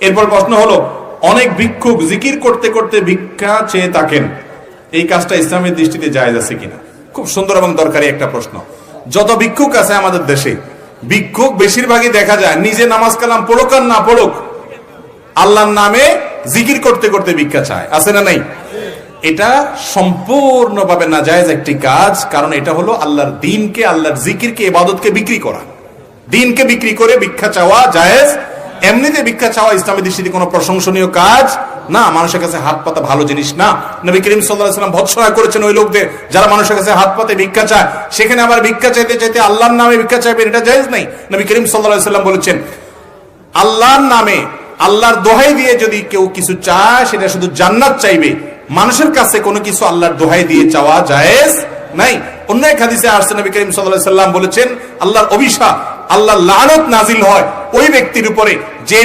এরপর প্রশ্ন হলো, অনেক ভিক্ষুক জিকির করতে করতে ভিক্ষা চেয়ে থাকেন, এই কাজটা ইসলামের দৃষ্টিতে জায়েজ আছে কিনা? খুব সুন্দর এবং দরকারি একটা প্রশ্ন। যত ভিক্ষুক আছে আমাদের দেশে, ভিক্ষুক বেশিরভাগই দেখা যায় নিজে নামাজ কালাম পড়ুক আর না পড়ুক, আল্লাহর নামে জিকির করতে করতে ভিক্ষা চায়, আছে না নাই? এটা সম্পূর্ণভাবে নাজায়েজ একটি কাজ, কারণ এটা হলো আল্লাহর দ্বীনকে, আল্লাহর জিকিরকে, ইবাদতকে বিক্রি করা। দ্বীনকে বিক্রি করে ভিক্ষা চাওয়া জায়েজ। এমনিতে ভিক্ষা চাওয়া ইসলামের দৃষ্টিতে কোনো প্রশংসনীয় কাজ না, মানুষের কাছে হাত পাতা ভালো জিনিস না। নবী করিম সাল্লাল্লাহু আলাইহি ওয়াসাল্লাম ভৎসনা করেছেন ওই লোকদের যারা মানুষের কাছে হাত পাতে ভিক্ষা চায়, সেখানে আবার ভিক্ষা চাইতে চাইতে আল্লাহর নামে ভিক্ষা চাইবেন, এটা জায়েজ নাই। নবী করিম সাল্লাল্লাহু আলাইহি ওয়াসাল্লাম বলেছেন, আল্লাহর নামে, আল্লাহর দোহাই দিয়ে যদি কেউ কিছু চায়, সেটা শুধু জান্নাত চাইবে, মানুষের কাছে কোনো কিছু আল্লাহর দোহাই দিয়ে চাওয়া জায়েজ নাই। অন্য এক হাদিসে আসছে নবী করিম সাল্লাল্লাহু আলাইহি ওয়াসাল্লাম বলেছেন, আল্লাহর অভিশাপ, আল্লাহর লানত নাজিল হয় ওই ব্যক্তির উপরে যে